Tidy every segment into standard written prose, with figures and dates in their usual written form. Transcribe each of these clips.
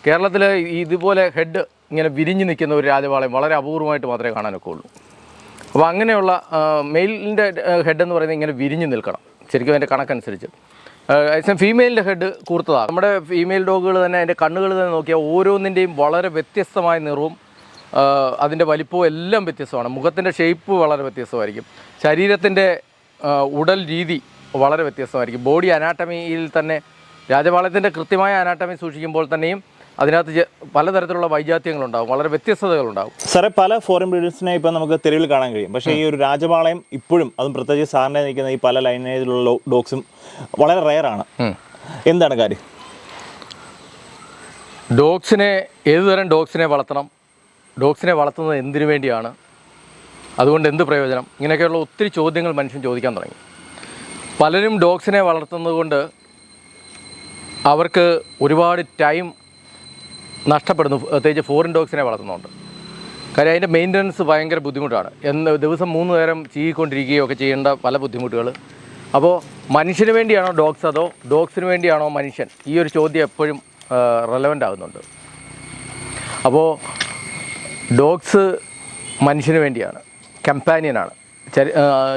കേരളത്തിൽ ഇതുപോലെ ഹെഡ് ഇങ്ങനെ വിരിഞ്ഞ് നിൽക്കുന്ന ഒരു രാജപാളയം വളരെ അപൂർവമായിട്ട് മാത്രമേ കാണാനൊക്കെ ഉള്ളൂ. അപ്പോൾ അങ്ങനെയുള്ള മെയിലിൻ്റെ ഹെഡ് എന്ന് പറയുന്നത് ഇങ്ങനെ വിരിഞ്ഞ് നിൽക്കണം ശരിക്കും അതിൻ്റെ കണക്കനുസരിച്ച്. അതേസമയം ഫീമെയിലിൻ്റെ ഹെഡ് കൂർത്തതാണ്. നമ്മുടെ ഫീമെയിൽ ഡോഗുകൾ തന്നെ അതിൻ്റെ കണ്ണുകൾ തന്നെ നോക്കിയാൽ ഓരോന്നിൻ്റെയും വളരെ വ്യത്യസ്തമായ നിറവും അതിൻ്റെ വലിപ്പവും എല്ലാം വ്യത്യസ്തമാണ്. മുഖത്തിൻ്റെ ഷേപ്പ് വളരെ വ്യത്യസ്തമായിരിക്കും. ശരീരത്തിൻ്റെ ഉടൽ രീതി വളരെ വ്യത്യസ്തമായിരിക്കും. ബോഡി അനാട്ടമിയിൽ തന്നെ രാജപാളയത്തിൻ്റെ കൃത്യമായ അനാട്ടമി സൂക്ഷിക്കുമ്പോൾ തന്നെയും അതിനകത്ത് പലതരത്തിലുള്ള വൈജാത്യങ്ങളുണ്ടാകും, വളരെ വ്യത്യസ്തതകളുണ്ടാകും. സാറേ, പല ഫോറിൻ ബ്രീഡേഴ്സിനെ ഇപ്പം നമുക്ക് തെരുവിൽ കാണാൻ കഴിയും. പക്ഷേ ഈ ഒരു രാജപാളയം ഇപ്പോഴും, അതും പ്രത്യേകിച്ച് സാറിനെ നിൽക്കുന്ന ഈ പല ലൈനേജിലുള്ള ഡോഗ്സും വളരെ റെയറാണ്. എന്താണ് കാര്യം? ഏതുതരം ഡോഗ്സിനെ വളർത്തണം, ഡോഗ്സിനെ വളർത്തുന്നത് എന്തിനു വേണ്ടിയാണ്, അതുകൊണ്ട് എന്ത് പ്രയോജനം, ഇങ്ങനെയൊക്കെയുള്ള ഒത്തിരി ചോദ്യങ്ങൾ മനുഷ്യൻ ചോദിക്കാൻ തുടങ്ങി. പലരും ഡോഗ്സിനെ വളർത്തുന്നത് കൊണ്ട് അവർക്ക് ഒരുപാട് ടൈം നഷ്ടപ്പെടുന്നു, പ്രത്യേകിച്ച് ഫോറിൻ ഡോഗ്സിനെ വളർത്തുന്നുണ്ട്. കാര്യം അതിൻ്റെ മെയിൻ്റനൻസ് ഭയങ്കര ബുദ്ധിമുട്ടാണ്. ദിവസം 3 നേരം ചീകിക്കൊണ്ടിരിക്കുകയൊക്കെ ചെയ്യേണ്ട പല ബുദ്ധിമുട്ടുകൾ. അപ്പോൾ മനുഷ്യന് വേണ്ടിയാണോ ഡോഗ്സ് അതോ ഡോഗ്സിന് വേണ്ടിയാണോ മനുഷ്യൻ, ഈ ഒരു ചോദ്യം എപ്പോഴും റെലവൻ്റ് ആകുന്നുണ്ട്. അപ്പോൾ ഡോഗ്സ് മനുഷ്യന് വേണ്ടിയാണ്, കമ്പാനിയനാണ്.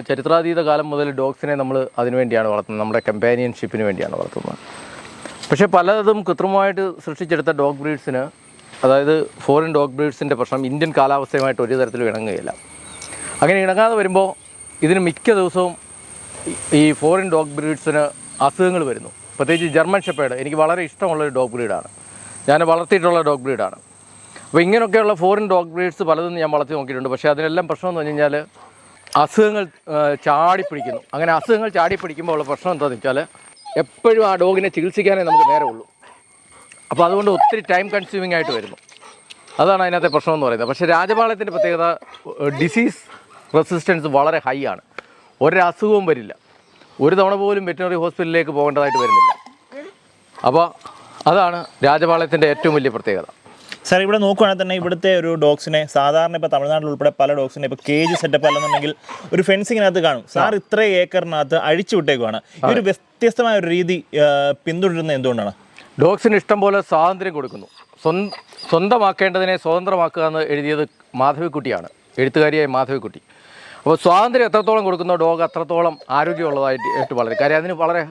ചരിത്രാതീത കാലം മുതൽ ഡോഗ്സിനെ നമ്മൾ അതിനു വേണ്ടിയാണ് വളർത്തുന്നത്, നമ്മുടെ കമ്പാനിയൻഷിപ്പിന് വേണ്ടിയാണ് വളർത്തുന്നത്. പക്ഷേ പലതും കൃത്രിമമായിട്ട് സൃഷ്ടിച്ചെടുത്ത ഡോഗ് ബ്രീഡ്സിന്, അതായത് ഫോറിൻ ഡോഗ് ബ്രീഡ്സിൻ്റെ പ്രശ്നം ഇന്ത്യൻ കാലാവസ്ഥയുമായിട്ട് ഒരു തരത്തിലും ഇണങ്ങുകയില്ല. അങ്ങനെ ഇണങ്ങാതെ വരുമ്പോൾ ഇതിന് മിക്ക ദിവസവും ഈ ഫോറിൻ ഡോഗ് ബ്രീഡ്സിന് അസുഖങ്ങൾ വരുന്നു. പ്രത്യേകിച്ച് ജർമ്മൻ ഷെപ്പേർഡ് എനിക്ക് വളരെ ഇഷ്ടമുള്ളൊരു ഡോഗ് ബ്രീഡാണ്, ഞാൻ വളർത്തിയിട്ടുള്ള ഡോഗ് ബ്രീഡാണ്. അപ്പോൾ ഇങ്ങനെയൊക്കെയുള്ള ഫോറിൻ ഡോഗ് ബ്രീഡ്സ് പലതും ഞാൻ വളർത്തി നോക്കിയിട്ടുണ്ട്. പക്ഷേ അതിനെല്ലാം പ്രശ്നം എന്ന് പറഞ്ഞു കഴിഞ്ഞാൽ അസുഖങ്ങൾ ചാടിപ്പിടിക്കുന്നു. അങ്ങനെ അസുഖങ്ങൾ ചാടിപ്പിടിക്കുമ്പോൾ ഉള്ള പ്രശ്നം എന്താണെന്ന് വെച്ചാൽ എപ്പോഴും ആ ഡോഗിനെ ചികിത്സിക്കാനേ നമുക്ക് നേരമുള്ളൂ. അപ്പോൾ അതുകൊണ്ട് ഒത്തിരി ടൈം കൺസ്യൂമിംഗ് ആയിട്ട് വരുന്നു. അതാണ് അതിനകത്തെ പ്രശ്നം എന്ന് പറയുന്നത്. പക്ഷേ രാജപാളയത്തിൻ്റെ പ്രത്യേകത ഡിസീസ് റെസിസ്റ്റൻസ് വളരെ ഹൈ ആണ്. ഒരസുഖവും വരില്ല, ഒരു തവണ പോലും വെറ്റിനറി ഹോസ്പിറ്റലിലേക്ക് പോകേണ്ടതായിട്ട് വരുന്നില്ല. അപ്പോൾ അതാണ് രാജപാളയത്തിൻ്റെ ഏറ്റവും വലിയ പ്രത്യേകത. സാർ, ഇവിടെ നോക്കുകയാണെങ്കിൽ തന്നെ ഇവിടുത്തെ ഒരു ഡോഗ്സിനെ സാധാരണ ഇപ്പോൾ തമിഴ്നാട്ടിൽ ഉൾപ്പെടെ പല ഡോഗ്സിനെ ഇപ്പോൾ കേജ് സെറ്റപ്പ് അല്ലെന്നുണ്ടെങ്കിൽ ഒരു ഫെൻസിങ്ങിനകത്ത് കാണും. സാർ ഇത്ര ഏക്കറിനകത്ത് അഴിച്ചു വിട്ടേക്കുവാണ്. ഈ ഒരു വ്യത്യസ്തമായ ഒരു രീതി പിന്തുടരുന്നത് എന്തുകൊണ്ടാണ്? ഡോഗ്സിന് ഇഷ്ടം പോലെ സ്വാതന്ത്ര്യം കൊടുക്കുന്നു. സ്വന്തമാക്കേണ്ടതിനെ സ്വതന്ത്രമാക്കുക എന്ന് എഴുതിയത് മാധവിക്കുട്ടിയാണ്, എഴുത്തുകാരിയായ മാധവിക്കുട്ടി. അപ്പോൾ സ്വാതന്ത്ര്യം എത്രത്തോളം കൊടുക്കുന്നോ ഡോഗ് അത്രത്തോളം ആരോഗ്യമുള്ളതായിട്ട് വളരെ. കാര്യം അതിന് വളരെ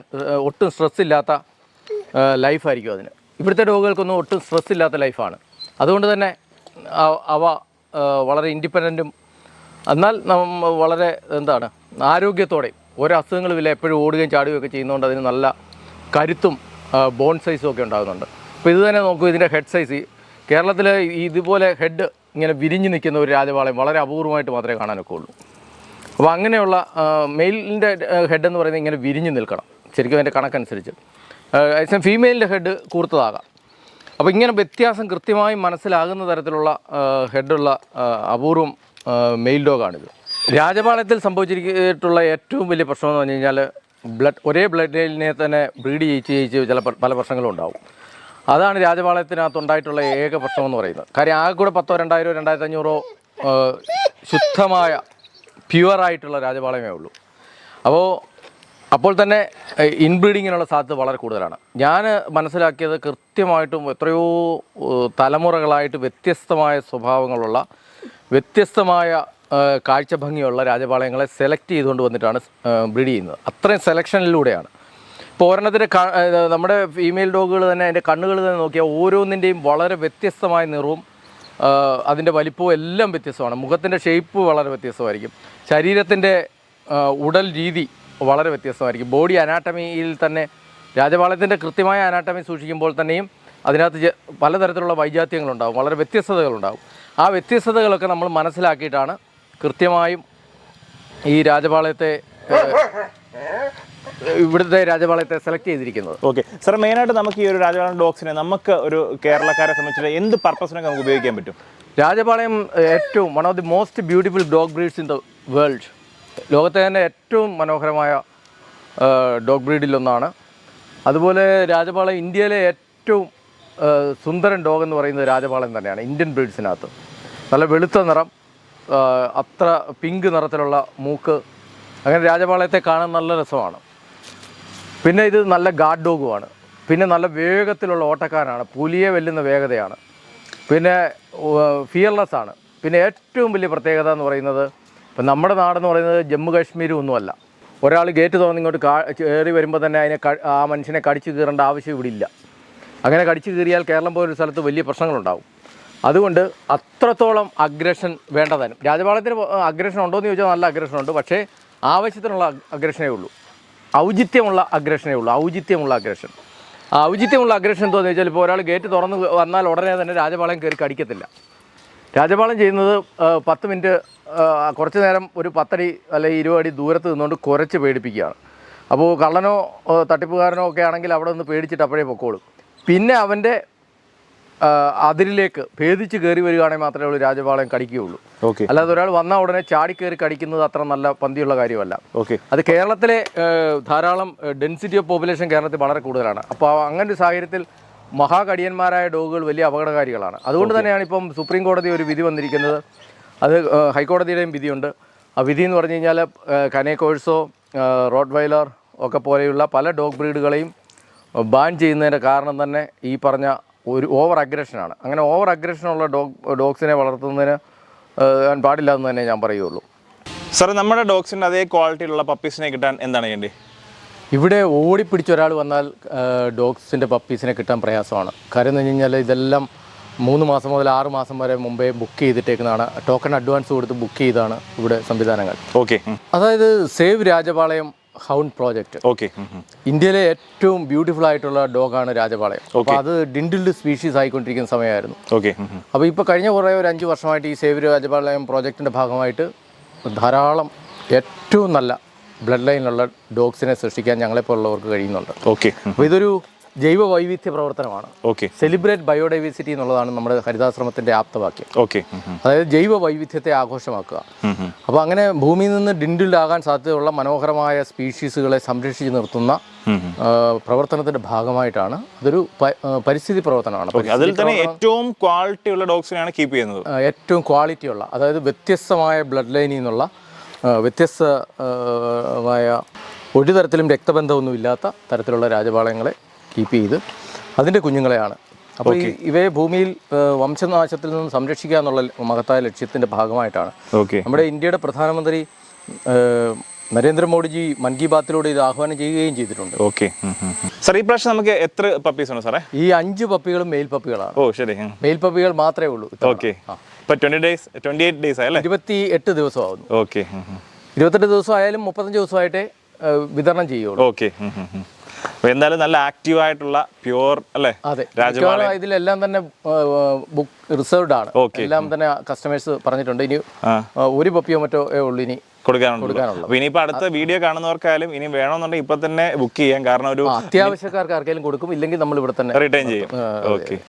ഒട്ടും സ്ട്രെസ് ഇല്ലാത്ത ലൈഫായിരിക്കും അതിന്. ഇവിടുത്തെ ഡോഗുകൾക്കൊന്നും ഒട്ടും സ്ട്രെസ് ഇല്ലാത്ത ലൈഫാണ്. അതുകൊണ്ട് തന്നെ അവ വളരെ ഇൻഡിപെൻഡൻറ്റും എന്നാൽ വളരെ ആരോഗ്യത്തോടെയും ഒരസുഖങ്ങളുമില്ല, എപ്പോഴും ഓടുകയും ചാടുകയൊക്കെ ചെയ്യുന്നതുകൊണ്ട് അതിന് നല്ല കരുത്തും ബോൺ സൈസും ഒക്കെ ഉണ്ടാകുന്നുണ്ട്. അപ്പോൾ ഇത് തന്നെ നോക്കൂ, ഇതിൻ്റെ ഹെഡ് സൈസ് കേരളത്തിൽ ഇതുപോലെ ഹെഡ് ഇങ്ങനെ വിരിഞ്ഞ് നിൽക്കുന്ന ഒരു രാജപാളയം വളരെ അപൂർവമായിട്ട് മാത്രമേ കാണാനൊക്കെ ഉള്ളൂ. അപ്പോൾ അങ്ങനെയുള്ള മെയിലിൻ്റെ ഹെഡ് എന്ന് പറയുന്നത് ഇങ്ങനെ വിരിഞ്ഞ് നിൽക്കണം ശരിക്കും അതിൻ്റെ കണക്കനുസരിച്ച്. അതേസമയം ഫീമെയിലിൻ്റെ ഹെഡ് കൂർത്തതാകാം. അപ്പോൾ ഇങ്ങനെ വ്യത്യാസം കൃത്യമായി മനസ്സിലാകുന്ന തരത്തിലുള്ള ഹെഡുള്ള അപൂർവം മെയിൽ ഡോഗാണിത്. രാജപാളയത്തിൽ സംഭവിച്ചിട്ടുള്ള ഏറ്റവും വലിയ പ്രശ്നം എന്ന് പറഞ്ഞു കഴിഞ്ഞാൽ ഒരേ ബ്ലഡ് ലൈനിനെ തന്നെ ബ്രീഡ് ചെയ്യിച്ച് പല പ്രശ്നങ്ങളും ഉണ്ടാവും. അതാണ് രാജപാളയത്തിനകത്തുണ്ടായിട്ടുള്ള ഏക പ്രശ്നമെന്ന് പറയുന്നത്. കാര്യം ആകെ കൂടെ 10,000, 2,000, 2,500 ശുദ്ധമായ പ്യുവറായിട്ടുള്ള രാജപാളയമേ ഉള്ളൂ. അപ്പോൾ തന്നെ ഇൻബ്രീഡിങ്ങിനുള്ള സാധ്യത വളരെ കൂടുതലാണ്. ഞാൻ മനസ്സിലാക്കിയത് കൃത്യമായിട്ടും എത്രയോ തലമുറകളായിട്ട് വ്യത്യസ്തമായ സ്വഭാവങ്ങളുള്ള, വ്യത്യസ്തമായ കാഴ്ചഭംഗിയുള്ള രാജപാളയങ്ങളെ സെലക്ട് ചെയ്തുകൊണ്ട് വന്നിട്ടാണ് ബ്രീഡ് ചെയ്യുന്നത്. അത്രയും സെലക്ഷനിലൂടെയാണ്. ഇപ്പോൾ ഒരെണ്ണത്തിൻ്റെ നമ്മുടെ ഫീമെയിൽ ഡോഗുകൾ തന്നെ അതിൻ്റെ കണ്ണുകൾ തന്നെ നോക്കിയാൽ ഓരോന്നിൻ്റെയും വളരെ വ്യത്യസ്തമായ നിറവും അതിൻ്റെ വലിപ്പവും എല്ലാം വ്യത്യസ്തമാണ്. മുഖത്തിൻ്റെ ഷേപ്പ് വളരെ വ്യത്യസ്തമായിരിക്കും. ശരീരത്തിൻ്റെ ഉടൽ രീതി വളരെ വ്യത്യസ്തമായിരിക്കും. ബോഡി അനാട്ടമിയിൽ തന്നെ രാജപാളയത്തിൻ്റെ കൃത്യമായ അനാട്ടമി സൂക്ഷിക്കുമ്പോൾ തന്നെയും അതിനകത്ത് പലതരത്തിലുള്ള വൈജാത്യങ്ങളുണ്ടാകും, വളരെ വ്യത്യസ്തതകളുണ്ടാകും. ആ വ്യത്യസ്തതകളൊക്കെ നമ്മൾ മനസ്സിലാക്കിയിട്ടാണ് കൃത്യമായും ഈ ഇവിടുത്തെ രാജപാളയത്തെ സെലക്ട് ചെയ്തിരിക്കുന്നത്. ഓക്കെ സാർ, മെയിനായിട്ട് നമുക്ക് ഈ ഒരു രാജപാളയം ഡോഗ്സിനെ നമുക്ക് ഒരു കേരളക്കാരെ സംബന്ധിച്ചിട്ട് എന്ത് പർപ്പസിനൊക്കെ നമുക്ക് ഉപയോഗിക്കാൻ പറ്റും? രാജപാളയം ഏറ്റവും one of the most beautiful dog breeds in the world. ലോകത്തെ തന്നെ ഏറ്റവും മനോഹരമായ ഡോഗ് ബ്രീഡിലൊന്നാണ്. അതുപോലെ രാജപാളയം ഇന്ത്യയിലെ ഏറ്റവും സുന്ദരൻ ഡോഗ് എന്ന് പറയുന്നത് രാജപാളയം തന്നെയാണ്. ഇന്ത്യൻ ബ്രീഡ്സിനകത്ത് നല്ല വെളുത്ത നിറം, അത്ര പിങ്ക് നിറത്തിലുള്ള മൂക്ക്, അങ്ങനെ രാജപാളയത്തെ കാണാൻ നല്ല രസമാണ്. പിന്നെ ഇത് നല്ല ഗാർഡ് ഡോഗുമാണ്. പിന്നെ നല്ല വേഗത്തിലുള്ള ഓട്ടക്കാരനാണ്, പുലിയെ വെല്ലുന്ന വേഗതയാണ്, പിന്നെ ഫിയർലെസ് ആണ്. പിന്നെ ഏറ്റവും വലിയ പ്രത്യേകത എന്ന് പറയുന്നത്, ഇപ്പം നമ്മുടെ നാടെന്ന് പറയുന്നത് ജമ്മു കാശ്മീരും ഒന്നുമല്ല. ഒരാൾ ഗേറ്റ് തുറന്ന് ഇങ്ങോട്ട് കയറി വരുമ്പോൾ തന്നെ ആ മനുഷ്യനെ കടിച്ചു കീറേണ്ട ആവശ്യം ഇവിടെ ഇല്ല. അങ്ങനെ കടിച്ചു കീറിയാൽ കേരളം പോലൊരു സ്ഥലത്ത് വലിയ പ്രശ്നങ്ങളുണ്ടാവും. അതുകൊണ്ട് അത്രത്തോളം അഗ്രഷൻ വേണ്ടതാനും. രാജപാളയത്തിന് അഗ്രഷൻ ഉണ്ടോ എന്ന് ചോദിച്ചാൽ നല്ല അഗ്രഷൻ ഉണ്ട്, പക്ഷേ ആവശ്യത്തിനുള്ള അഗ്രഷനേ ഉള്ളൂ, ഔചിത്യമുള്ള അഗ്രഷനേ ഉള്ളൂ. ഔചിത്യമുള്ള അഗ്രഷൻ എന്താണെന്ന് വെച്ചാൽ, ഇപ്പോൾ ഒരാൾ ഗേറ്റ് തുറന്ന് വന്നാൽ ഉടനെ തന്നെ രാജപാളയം കയറി കടിക്കത്തില്ല. രാജപാളയം ചെയ്യുന്നത് 10 മിനിറ്റ് കുറച്ച് നേരം ഒരു 10 അടി അല്ലെങ്കിൽ 20 അടി ദൂരത്ത് നിന്നുകൊണ്ട് കുരച്ച് പേടിപ്പിക്കുകയാണ്. അപ്പോൾ കള്ളനോ തട്ടിപ്പുകാരനോ ഒക്കെ ആണെങ്കിൽ അവിടെ നിന്ന് പേടിച്ചിട്ട് അപ്പോഴേ പൊക്കോളും. പിന്നെ അവൻ്റെ അതിരിലേക്ക് ഭേദിച്ച് കയറി വരികയാണെങ്കിൽ മാത്രമേ ഉള്ളൂ രാജപാളയം കടിക്കുകയുള്ളൂ. അല്ലാതെ ഒരാൾ വന്നാൽ ഉടനെ ചാടിക്കയറി കടിക്കുന്നത് അത്ര നല്ല പന്തിയുള്ള കാര്യമല്ല. അത് കേരളത്തിലെ ധാരാളം ഡെൻസിറ്റി ഓഫ് പോപ്പുലേഷൻ കേരളത്തിൽ വളരെ കൂടുതലാണ്. അപ്പോൾ അങ്ങനെ ഒരു സാഹചര്യത്തിൽ മഹാകടിയന്മാരായ ഡോഗുകൾ വലിയ അപകടകാരികളാണ്. അതുകൊണ്ട് തന്നെയാണ് ഇപ്പം സുപ്രീം കോടതി ഒരു വിധി വന്നിരിക്കുന്നത്. അത് ഹൈക്കോടതിയുടെയും വിധിയുണ്ട്. ആ വിധി എന്ന് പറഞ്ഞു കഴിഞ്ഞാൽ കനേക്കോഴ്സോ റോട്ട്വൈലർ ഒക്കെ പോലെയുള്ള പല ഡോഗ് ബ്രീഡുകളെയും ബാൻ ചെയ്യുന്നതിൻ്റെ കാരണം തന്നെ ഈ പറഞ്ഞ ഒരു ഓവർ അഗ്രഷനാണ്. അങ്ങനെ ഓവർ അഗ്രഷനുള്ള ഡോഗ്സിനെ വളർത്തുന്നതിന് പാടില്ല എന്ന് തന്നെ ഞാൻ പറയുള്ളൂ. സാർ, നമ്മുടെ ഡോഗ്സിൻ്റെ അതേ ക്വാളിറ്റിയിലുള്ള പപ്പീസിനെ കിട്ടാൻ എന്താണ് ചെയ്യേണ്ടത്? ഇവിടെ ഓടിപ്പിടിച്ച ഒരാൾ വന്നാൽ ഡോഗ്സിൻ്റെ പപ്പീസിനെ കിട്ടാൻ പ്രയാസമാണ്. കാര്യം എന്ന് വെച്ച് കഴിഞ്ഞാൽ ഇതെല്ലാം 3 മാസം മുതൽ 6 മാസം വരെ മുമ്പേ ബുക്ക് ചെയ്തിട്ടേക്കുന്നതാണ്. ടോക്കൺ അഡ്വാൻസ് കൊടുത്ത് ബുക്ക് ചെയ്താണ് ഇവിടെ സംവിധാനങ്ങൾ. അതായത് സേവ് രാജപാളയം ഹൗണ്ട് പ്രോജക്റ്റ്. ഇന്ത്യയിലെ ഏറ്റവും ബ്യൂട്ടിഫുൾ ആയിട്ടുള്ള ഡോഗാണ് രാജപാളയം. അപ്പോൾ അത് ഡിൻഡിൽഡ് സ്പീഷീസ് ആയിക്കൊണ്ടിരിക്കുന്ന സമയമായിരുന്നു. അപ്പോൾ ഇപ്പോൾ കഴിഞ്ഞ കുറേ ഒരു 5 വർഷമായിട്ട് ഈ സേവ് രാജപാളയം പ്രോജക്റ്റിൻ്റെ ഭാഗമായിട്ട് ധാരാളം ഏറ്റവും നല്ല ബ്ലഡ് ലൈനിലുള്ള ഡോഗ്സിനെ സൃഷ്ടിക്കാൻ ഞങ്ങളെപ്പോലുള്ളവർക്ക് കഴിയുന്നുണ്ട്. അപ്പോൾ ഇതൊരു ജൈവ വൈവിധ്യ പ്രവർത്തനമാണ്. സെലിബ്രേറ്റ് ബയോഡൈവേഴ്സിറ്റി എന്നുള്ളതാണ് നമ്മുടെ ഹരിതാശ്രമത്തിൻ്റെ ആപ്തവാക്യം. അതായത് ജൈവ വൈവിധ്യത്തെ ആഘോഷമാക്കുക. അപ്പോൾ അങ്ങനെ ഭൂമിയിൽ നിന്ന് ഡിൻഡിൽഡാകാൻ സാധ്യതയുള്ള മനോഹരമായ സ്പീഷീസുകളെ സംരക്ഷിച്ച് നിർത്തുന്ന പ്രവർത്തനത്തിന്റെ ഭാഗമായിട്ടാണ്. അതൊരു പരിസ്ഥിതി പ്രവർത്തനമാണ്. അതിൽ തന്നെ ഏറ്റവും ക്വാളിറ്റിയുള്ള ഡോഗ്സിനെയാണ് കീപ്പ് ചെയ്യുന്നത്. ഏറ്റവും ക്വാളിറ്റിയുള്ള, അതായത് വ്യത്യസ്തമായ ബ്ലഡ് ലൈനിൽ നിന്നുള്ള വ്യത്യസ്തമായ ഒരു തരത്തിലും രക്തബന്ധമൊന്നും ഇല്ലാത്ത തരത്തിലുള്ള രാജപാളയങ്ങളെ കീപ്പ് ചെയ്ത് അതിൻ്റെ കുഞ്ഞുങ്ങളെയാണ്. അപ്പോൾ ഇവയെ ഭൂമിയിൽ വംശനാശത്തിൽ നിന്ന് സംരക്ഷിക്കുക എന്നുള്ള മഹത്തായ ലക്ഷ്യത്തിൻ്റെ ഭാഗമായിട്ടാണ് നമ്മുടെ ഇന്ത്യയുടെ പ്രധാനമന്ത്രി നരേന്ദ്രമോദിജി മൻ കി ബാത്തിലൂടെ ഇത് ആഹ്വാനം ചെയ്യുകയും ചെയ്തിട്ടുണ്ട്. സാർ, ഈ പ്രാവശ്യം നമുക്ക് എത്ര പപ്പീസ് ആണ് സാറേ? ഈ 5 പപ്പികളും മെയിൽ പപ്പികളാണ്. മെയിൽ പപ്പികൾ മാത്രമേ ഉള്ളൂ. 28 ഡേയ്സ് ആയല്ലേ? 28 ദിവസമാകുന്നു. 28 ദിവസം ആയാലും 35 ദിവസമായിട്ടേ വിതരണം ചെയ്യുള്ളൂ. എന്തായാലും നല്ല ആക്റ്റീവ് ആയിട്ടുള്ള പ്യൂർ അല്ലേ? അതെ, രാജപാളയം ഇതിലെല്ലാം തന്നെ ബുക്ക് റിസർവ്ഡ് ആണ്. എല്ലാം തന്നെ കസ്റ്റമേഴ്സ് പറഞ്ഞിട്ടുണ്ട്. ഇനി ഒരു പപ്പിയോ മറ്റോ ഉള്ളൂ ഇനി കൊടുക്കാനുള്ളത്. ഇനിയിപ്പോ അടുത്ത വീഡിയോ കാണുന്നവർക്കായാലും ഇനി വേണമെന്നുണ്ടെങ്കിൽ ഇപ്പൊ തന്നെ ബുക്ക് ചെയ്യാം. കാരണം ഒരു അത്യാവശ്യക്കാർക്ക് ആർക്കെങ്കിലും കൊടുക്കും, ഇല്ലെങ്കിൽ നമ്മൾ ഇവിടെ തന്നെ റിട്ടേൺ ചെയ്യും.